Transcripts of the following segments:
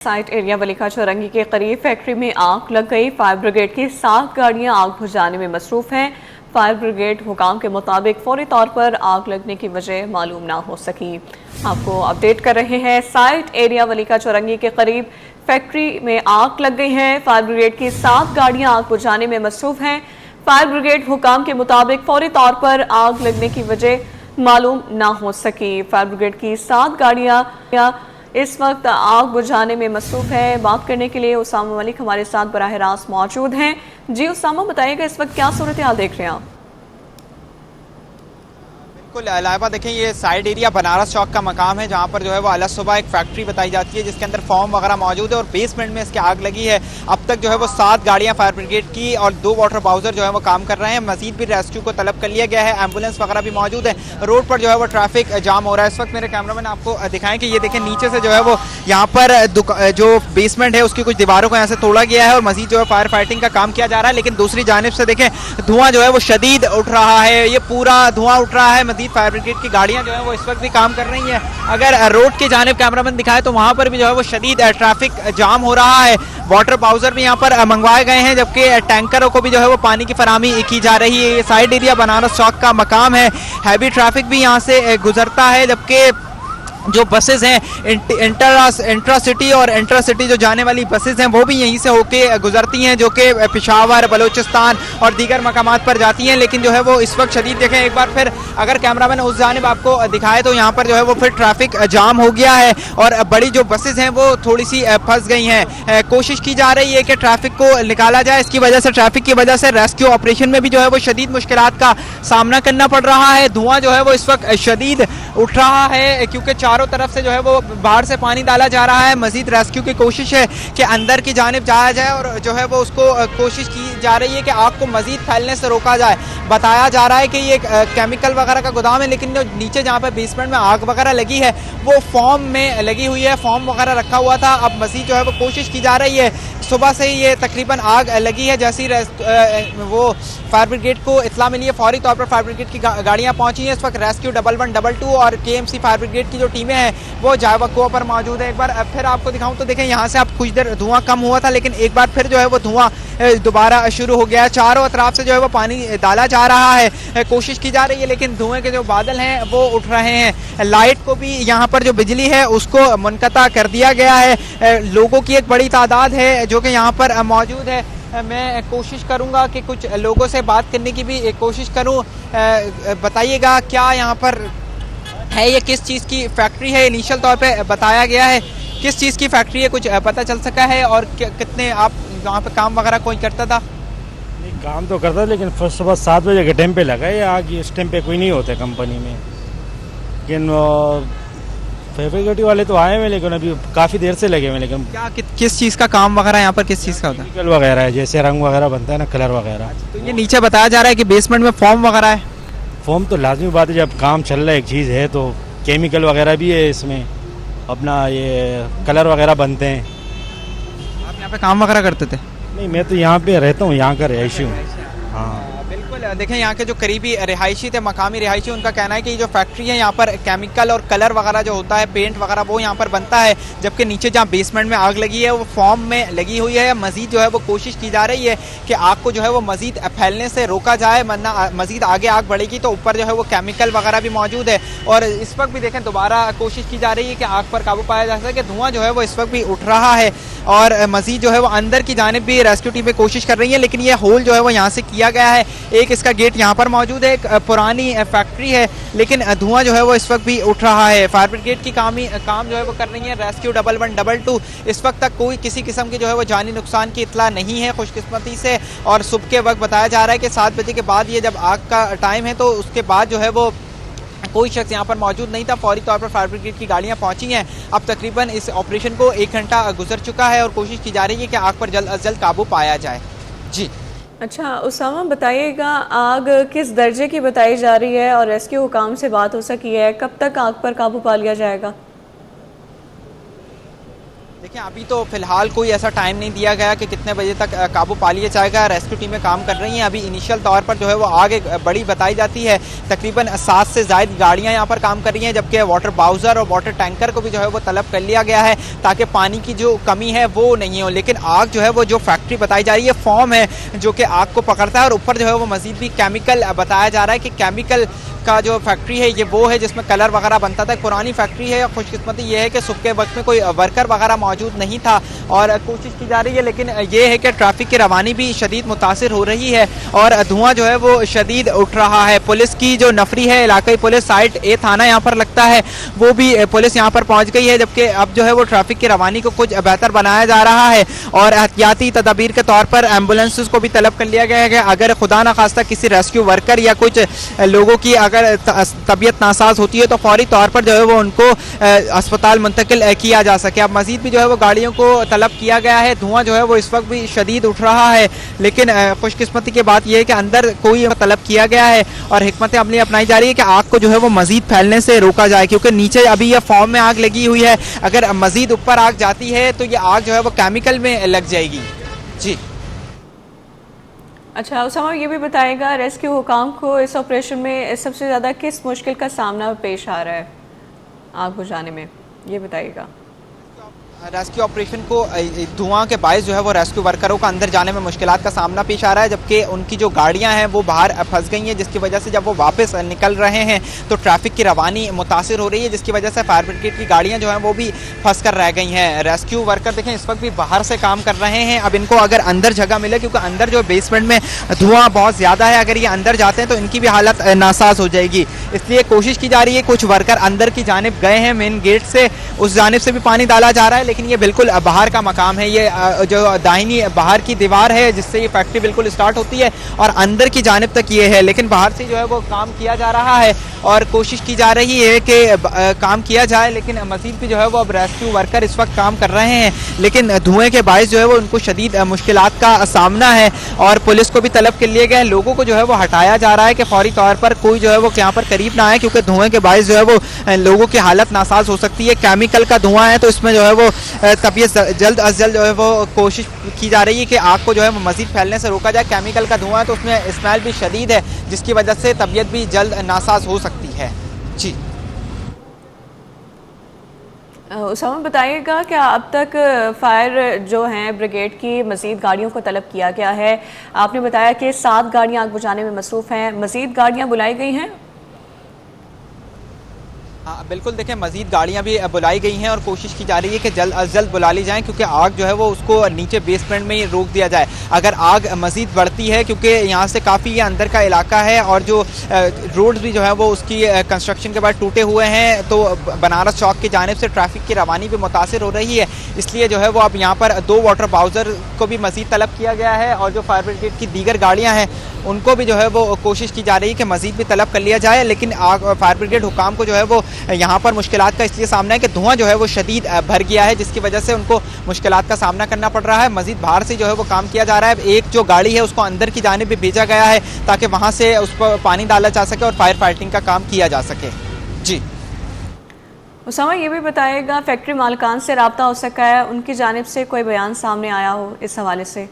Site area वलीका चौरंगी के करीब factory में आग लग गई। फायर ब्रिगेड की 7 गाड़ियां आग बुझाने में मसरूफ हैं। फायर ब्रिगेड हुकाम के मुताबिक फौरी तौर पर आग लगने की वजह मालूम ना हो सकी। आपको अपडेट कर रहे हैं, साइट एरिया वलीका चौरंगी के करीब फैक्ट्री में आग लग गई है। फायर ब्रिगेड की 7 गाड़ियां आग बुझाने में मसरूफ हैं। फायर ब्रिगेड हुकाम के मुताबिक फौरी तौर पर आग लगने की वजह मालूम ना हो सकी। फायर ब्रिगेड की 7 गाड़ियां इस वक्त आग बुझाने में मसरूफ है। बात करने के लिए उसामा मलिक हमारे साथ बराह रास्त मौजूद हैं। जी उसामा, बताइएगा इस वक्त क्या सूरत हाल देख रहे हैं आप? बिल्कुल लाइबा, देखें ये साइड एरिया बनारस चौक का मकाम है जहाँ पर जो है वो अलग सुबह एक फैक्ट्री बताई जाती है जिसके अंदर फॉर्म वगैरह मौजूद है और बेसमेंट में इसकी आग लगी है। अब तक जो है वो 7 गाड़ियाँ फायर ब्रिगेड की और 2 वाटर बाउजर जो है वो काम कर रहे हैं। मजीद भी रेस्क्यू को तलब कर लिया गया है, एम्बुलेंस वगैरह भी मौजूद है। रोड पर जो है वो ट्रैफिक जाम हो रहा है। इस वक्त मेरे कैमरामैन आपको दिखाएं कि ये देखें नीचे से जो है वो यहाँ पर जो बेसमेंट है उसकी कुछ दीवारों को यहाँ से तोड़ा गया है और मजीद जो है फायर फाइटिंग का काम किया जा रहा है। लेकिन दूसरी जानिब से देखें धुआं जो है वो शदीद उठ रहा है, ये पूरा धुआं उठ रहा है। मजीद फायर ब्रिगेड की गाड़ियां जो है वो इस वक्त भी काम कर रही हैं। अगर रोड की जानिब कैमरामैन दिखाए तो वहां पर भी जो है वो शदीद ट्रैफिक जाम हो रहा है। वाटर बाउजर भी यहाँ पर मंगवाए गए हैं जबकि टैंकरों को भी जो है वो पानी की फराहमी की जा रही है। ये साइड एरिया बनारस चौक का मकाम है, हैवी ट्रैफिक भी यहाँ से गुजरता है जबकि जो बसेस हैं इंट्रा सिटी और इंट्रा सिटी जो जाने वाली बसेस हैं वो भी यहीं से होके गुजरती हैं जो कि पेशावर, बलूचिस्तान और दीगर मकामात पर जाती हैं। लेकिन जो है वो इस वक्त शदीद देखें एक बार फिर अगर कैमरामैन उस जानिब आपको दिखाए तो यहाँ पर जो है वो फिर ट्रैफिक जाम हो गया है और बड़ी जो बसेस हैं वो थोड़ी सी फंस गई हैं। कोशिश की जा रही है कि ट्रैफिक को निकाला जाए। इसकी वजह से ट्रैफिक की वजह से रेस्क्यू ऑपरेशन में भी जो है वो शदीद मुश्किलात का सामना करना पड़ रहा है। धुआं जो है वो इस वक्त शदीद उठ रहा है क्योंकि चारों तरफ से जो है वो बाहर से पानी डाला जा रहा है। मजीद रेस्क्यू की कोशिश है कि अंदर की जानिब जाया जाए और जो है वो उसको कोशिश की जा रही है कि आग को मजीद फैलने से रोका जाए। बताया जा रहा है कि ये केमिकल वगैरह का गोदाम है लेकिन जो नीचे जहाँ पे बेसमेंट में आग वगैरह लगी है वो फॉर्म में लगी हुई है, फॉर्म वगैरह रखा हुआ था। अब मजीद जो है वो कोशिश की जा रही है। सुबह से ही ये तकरीबन आग लगी है। जैसी वो फायर ब्रिगेड को इत्तला मिली है फौरी तौर पर फायर ब्रिगेड की गाड़ियाँ पहुँची हैं। इस वक्त रेस्क्यू 1112 और KMC फायर ब्रिगेड की जो टीमें हैं वो जायवकुआ पर मौजूद है। एक बार फिर आपको दिखाऊं तो देखें यहाँ से आप कुछ देर धुआं कम हुआ था लेकिन एक बार फिर जो है वो धुआं दोबारा शुरू हो गया है। चारों तरफ से जो है वो पानी डाला जा रहा है, कोशिश की जा रही है लेकिन धुएं के जो बादल हैं वो उठ रहे हैं। लाइट को भी यहाँ पर जो बिजली है उसको मुनक़ता कर दिया गया है। लोगों की एक बड़ी तादाद है जो कि यहाँ पर मौजूद है। मैं कोशिश करूँगा कि कुछ लोगों से बात करने की भी कोशिश करूँ। बताइएगा क्या यहाँ पर है, ये किस चीज़ की फैक्ट्री है? इनिशियल तौर पे बताया गया है किस चीज़ की फैक्ट्री है, कुछ पता चल सका है? और कितने आप वहाँ पे काम वगैरह कोई करता था? नहीं, काम तो करता लेकिन फर्स्ट सुबह 7 बजे के टाइम पे लगा है आग। इस टाइम पे कोई नहीं होता कंपनी में, लेकिन फैब्रिकेटिव वाले तो आए हुए लेकिन अभी काफ़ी देर से लगे हुए। लेकिन क्या किस चीज़ का काम वगैरह यहाँ पर किस चीज़ का होता है? केमिकल वगैरह है, जैसे रंग वगैरह बनता है ना, कलर वगैरह। तो ये नीचे बताया जा रहा है कि बेसमेंट में फॉर्म वगैरह है। फॉर्म तो लाजमी बात है, जब काम चल रहा है एक चीज़ है तो केमिकल वगैरह भी है इसमें, अपना ये कलर वगैरह बनते हैं। आप यहाँ पे काम वगैरह करते थे? नहीं, मैं तो यहाँ पे रहता हूँ, यहाँ का रहायशी हूँ। हाँ बिल्कुल, देखें यहाँ के जो करीबी रिहायशी थे, मकामी रिहायशी, उनका कहना है कि जो फैक्ट्री है यहाँ पर केमिकल और कलर वगैरह जो होता है, पेंट वगैरह, वो यहाँ पर बनता है। जबकि नीचे जहाँ बेसमेंट में आग लगी है वो फॉर्म में लगी हुई है। मजीद जो है वो कोशिश की जा रही है कि आग को जो है वो मजीद फैलने से रोका जाए, वरना मजीद आगे आग बढ़ेगी तो ऊपर जो है वो केमिकल वगैरह भी मौजूद है। और इस वक्त भी देखें दोबारा कोशिश की जा रही है कि आग पर काबू पाया जा सके। धुआं जो है वो इस वक्त भी उठ रहा है और मजीद जो है वो अंदर की जानिब भी रेस्क्यू टीमें कोशिश कर रही है लेकिन ये होल जो है वो यहाँ से किया गया है। एक इसका गेट यहाँ पर मौजूद है, एक पुरानी फैक्ट्री है लेकिन धुआं जो है वो इस वक्त भी उठ रहा है। फायर ब्रिगेड की काम जो है वो कर रही है। रेस्क्यू 1112 इस वक्त तक कोई किसी किस्म की जो है वो जानी नुकसान की इत्तला नहीं है खुशकिस्मती से। और सुबह के वक्त बताया जा रहा है कि 7 बजे के बाद ये जब आग का टाइम है तो उसके बाद जो है वो कोई शख्स यहाँ पर मौजूद नहीं था। फौरी तौर पर फायर ब्रिगेड की गाड़ियाँ पहुँची हैं। अब तकरीबन इस ऑपरेशन को 1 घंटा गुजर चुका है और कोशिश की जा रही है कि आग पर जल्द अज जल्द काबू पाया जाए। जी अच्छा उसामा, बताइएगा आग किस दर्जे की बताई जा रही है और रेस्क्यू हुकाम से बात हो सकी है, कब तक आग पर काबू पा लिया जाएगा? देखिए अभी तो फिलहाल कोई ऐसा टाइम नहीं दिया गया कि कितने बजे तक काबू पा लिया जाएगा। रेस्क्यू टीमें काम कर रही हैं। अभी इनिशियल तौर पर जो है वो आग एक बड़ी बताई जाती है। तकरीबन 7 से ज़ायद गाड़ियां यहाँ पर काम कर रही हैं, जबकि वाटर बाउज़र और वाटर टैंकर को भी जो है वो तलब कर लिया गया है ताकि पानी की जो कमी है वो नहीं हो। लेकिन आग जो है वो जो फैक्ट्री बताई जा रही है, फॉर्म है जो कि आग को पकड़ता है, और ऊपर जो है वो मज़ीद भी केमिकल बताया जा रहा है कि केमिकल का जो फैक्ट्री है ये वो है जिसमें कलर वगैरह बनता था। पुरानी फैक्ट्री है। खुशकिस्मती ये है कि सुबह के वक्त में कोई वर्कर वगैरह मौजूद नहीं था और कोशिश की जा रही है, लेकिन ये है कि ट्रैफिक की रवानी भी शदीद मुतासिर हो रही है और धुआं जो है वो शदीद उठ रहा है। पुलिस की जो नफरी है, इलाकाई पुलिस साइट ए थाना यहाँ पर लगता है, वो भी पुलिस यहाँ पर पहुँच गई है, जबकि अब जो है वो ट्रैफिक की रवानी को कुछ बेहतर बनाया जा रहा है और एहतियाती तदाबीर के तौर पर एम्बुलेंसेज को भी तलब कर लिया गया है कि अगर खुदा न खास्ता किसी रेस्क्यू वर्कर या कुछ लोगों की अगर तबीयत नासाज होती है तो फौरी तौर पर जो है वो उनको अस्पताल मुंतकिल किया जा सके। अब मजीद भी जो है वो गाड़ियों को तलब किया गया है। धुआं जो है वो इस वक्त भी शदीद उठ रहा है, लेकिन खुशकिस्मती की बात यह है कि अंदर कोई तलब किया गया है और हिकमत अमली अपनाई जा रही है कि आग को जो है वो मजीद फैलने से रोका जाए, क्योंकि नीचे अभी यह फॉर्म में आग लगी हुई है। अगर मजीद ऊपर आग जाती है तो ये आग जो है वो केमिकल में लग जाएगी। जी अच्छा उसामा, ये भी बताएगा रेस्क्यू हुकाम को इस ऑपरेशन में सबसे ज़्यादा किस मुश्किल का सामना पेश आ रहा है आग बुझाने में, ये बताइएगा। रेस्क्यू ऑपरेशन को धुआं के बायस जो है वो रेस्क्यू वर्करों का अंदर जाने में मुश्किलात का सामना पेश आ रहा है, जबकि उनकी जो गाड़ियां हैं वो बाहर फंस गई हैं, जिसकी वजह से जब वो वापस निकल रहे हैं तो ट्रैफिक की रवानी मुतासिर हो रही है, जिसकी वजह से फायर ब्रिगेड की गाड़ियां जो हैं वो भी फंस कर रह गई हैं। रेस्क्यू वर्कर देखें इस वक्त भी बाहर से काम कर रहे हैं। अब इनको अगर अंदर जगह मिले, क्योंकि अंदर जो बेसमेंट में धुआं बहुत ज़्यादा है, अगर ये अंदर जाते हैं तो इनकी भी हालत नासाज हो जाएगी, इसलिए कोशिश की जा रही है। कुछ वर्कर अंदर की जानिब गए हैं, मेन गेट से उस जानिब से भी पानी डाला जा रहा है, लेकिन ये बिल्कुल बाहर का मकाम है। ये जो दाहिनी बाहर की दीवार है जिससे ये फैक्ट्री बिल्कुल स्टार्ट होती है और अंदर की जानिब तक ये है, लेकिन बाहर से जो है वो काम किया जा रहा है और कोशिश की जा रही है कि काम किया जाए, लेकिन मज़ीद भी जो है वो अब रेस्क्यू वर्कर इस वक्त काम कर रहे हैं, लेकिन धुएं के बायस जो है वो उनको शदीद मुश्किलात का सामना है और पुलिस को भी तलब कर लिए गए। लोगों को जो है वो हटाया जा रहा है कि फौरी तौर पर कोई जो है वो यहाँ पर करीब ना आए, क्योंकि धुएं के बायस जो है वो लोगों की हालत नासाज हो सकती है। केमिकल का धुआं है तो इसमें जो है वो तबीयत जल्द अज जल्द जो है वो कोशिश की जा रही है कि आग को जो है वो मज़ीद फैलने से रोका जाए। केमिकल का धुआं है तो उसमें स्मेल भी शदीद है, जिसकी वजह से तबीयत भी जल्द नासाज हो सकती है। जी उसामा बताइएगा क्या अब तक फायर जो हैं ब्रिगेड की मज़ीद गाड़ियों को तलब किया गया है? आपने बताया कि 7 गाड़ियां आग बुझाने में मसरूफ़ हैं, मज़ीद गाड़ियां बुलाई गई हैं? बिल्कुल देखें, मज़ीद गाड़ियां भी बुलाई गई हैं और कोशिश की जा रही है कि जल्द अज जल्द बुला ली जाएं, क्योंकि आग जो है वो उसको नीचे बेसमेंट में ही रोक दिया जाए। अगर आग मज़ीद बढ़ती है, क्योंकि यहाँ से काफ़ी ये अंदर का इलाका है और जो रोड्स भी जो है वो उसकी कंस्ट्रक्शन के बाद टूटे हुए हैं, तो बनारस चौक की जानिब से ट्रैफिक की रवानी भी मुतासिर हो रही है, इसलिए जो है वो अब यहाँ पर 2 वाटर बाउज़र को भी मज़ीद तलब किया गया है और जो फायर ब्रिगेड की दीगर गाड़ियाँ हैं उनको भी जो है वो कोशिश की जा रही है कि मज़ीद भी तलब कर लिया जाए। लेकिन फायर ब्रिगेड हुकाम को जो है वो यहाँ पर मुश्किलात का इसलिए सामना है कि धुआं जो है वो शदीद भर गया है, जिसकी वजह से उनको मुश्किलात का सामना करना पड़ रहा है। मज़ीद बाहर से जो है वो काम किया जा रहा है। एक जो गाड़ी है उसको अंदर की जानिब भी भेजा गया है ताकि वहाँ से उस पर पानी डाला जा सके और फायर फाइटिंग का काम किया जा सके। जी उसामा, ये भी बताइएगा फैक्ट्री मालिकान से रब्ता हो सका है, उनकी जानिब से कोई बयान सामने आया हो इस हवाले से?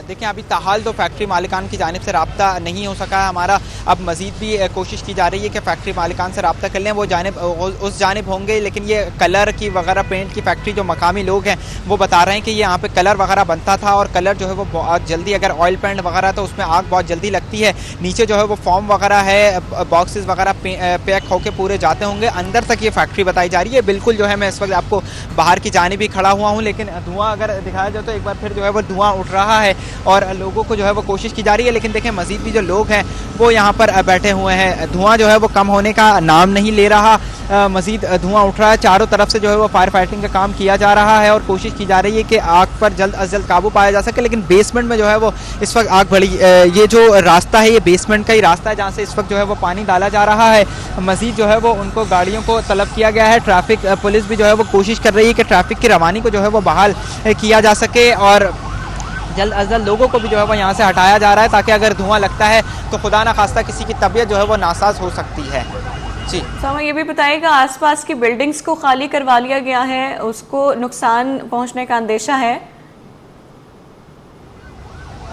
देखें, अभी ताहाल तो फैक्ट्री मालिकान की जानिब से रब्ता नहीं हो सका है हमारा। अब मज़ीद भी कोशिश की जा रही है कि फैक्ट्री मालिकान से रब्ता कर लें, वो जानिब उस जानिब होंगे। लेकिन ये कलर की वगैरह पेंट की फैक्ट्री जो मकामी लोग हैं वो बता रहे हैं कि ये यहाँ पे कलर वगैरह बनता था और कलर जो है वो बहुत जल्दी, अगर ऑयल पेंट वगैरह तो उसमें आग बहुत जल्दी लगती है। नीचे जो है वो फॉर्म वगैरह है, बॉक्सेस वगैरह पैक होकर पूरे जाते होंगे, अंदर तक ये फैक्ट्री बताई जा रही है। बिल्कुल जो है मैं इस वक्त आपको बाहर की जानिब ही खड़ा हुआ हूँ, लेकिन धुआँ अगर दिखाया जाए तो एक बार फिर जो है वो धुआँ उठ रहा है और लोगों को जो है वो कोशिश की जा रही है। लेकिन देखें, मज़ीद भी जो लोग हैं वो यहाँ पर बैठे हुए हैं। धुआं जो है वो कम होने का नाम नहीं ले रहा, मज़ीद धुआं उठ रहा है। चारों तरफ से जो है वो फायर फाइटिंग का काम किया जा रहा है और कोशिश की जा रही है कि आग पर जल्द अज जल्द काबू पाया जा सके। लेकिन बेसमेंट में जो है वो इस वक्त आग बढ़ी। ये जो रास्ता है ये बेसमेंट का ही रास्ता है जहाँ से इस वक्त जो है वो पानी डाला जा रहा है। मज़ीद जो है वो उनको गाड़ियों को तलब किया गया है। ट्रैफिक पुलिस भी जो है वो कोशिश कर रही है कि ट्रैफिक की रवानी को जो है वो बहाल किया जा सके और जल्द अज जल्द लोगों को भी जो है वो यहाँ से हटाया जा रहा है, ताकि अगर धुआं लगता है तो खुदा न खास्ता किसी की तबीयत जो है वो नासाज हो सकती है। जी तो हमें ये भी बताइएगा, आसपास की बिल्डिंग्स को खाली करवा लिया गया है, उसको नुकसान पहुंचने का अंदेशा है?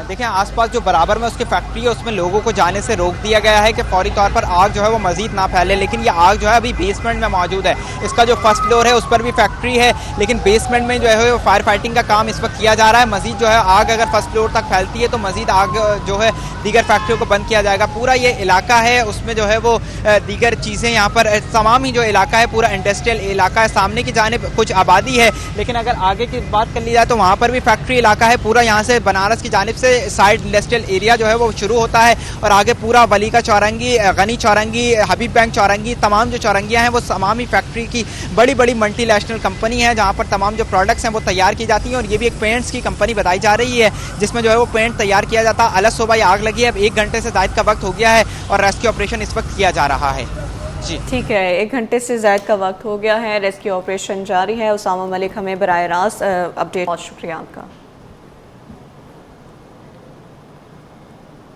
देखिए आसपास जो बराबर में उसकी फैक्ट्री है उसमें लोगों को जाने से रोक दिया गया है कि फौरी तौर पर आग जो है वो मजीद ना फैले, लेकिन ये आग जो है अभी बेसमेंट में मौजूद है। इसका जो फर्स्ट फ्लोर है उस पर भी फैक्ट्री है, लेकिन बेसमेंट में जो है वो फायर फाइटिंग का काम इस वक्त किया जा रहा है। मजीद जो है आग अगर फर्स्ट फ्लोर तक फैलती है तो मजीद आग जो है दीगर फैक्ट्रियों को बंद किया जाएगा। पूरा ये इलाका है उसमें जो है वो दीगर चीज़ें यहाँ पर तमाम ही जो इलाका है पूरा इंडस्ट्रियल इलाका है। सामने की जानिब कुछ आबादी है, लेकिन अगर आगे की बात कर ली जाए तो वहाँ पर भी फैक्ट्री इलाका है। पूरा यहाँ से बनारस की जानिब से साइड इंडस्ट्रियल एरिया जो है वो शुरू होता है और आगे पूरा वली का चौरंगी, गनी चौरंगी, हबीब बैंक चौरंगी, तमाम जो चौरंगियाँ हैं वो तमाम ही फैक्ट्री की बड़ी बड़ी मल्टीनेशनल कंपनी है जहाँ पर तमाम जो प्रोडक्ट्स हैं वो तैयार की जाती हैं। और ये भी एक पेंट्स की कंपनी बताई जा रही है जिसमें जो है वो पेंट तैयार किया जाता है। अलग सुबह आग लगी है, अब 1 घंटे से ज़ायद का वक्त हो गया है और रेस्क्यू ऑपरेशन इस वक्त किया जा रहा है। जी ठीक है, 1 घंटे से ज़ायद का वक्त हो गया है, रेस्क्यू ऑपरेशन जारी है। उसामा मलिक हमें बराह रास्त अपडेट, बहुत शुक्रिया आपका।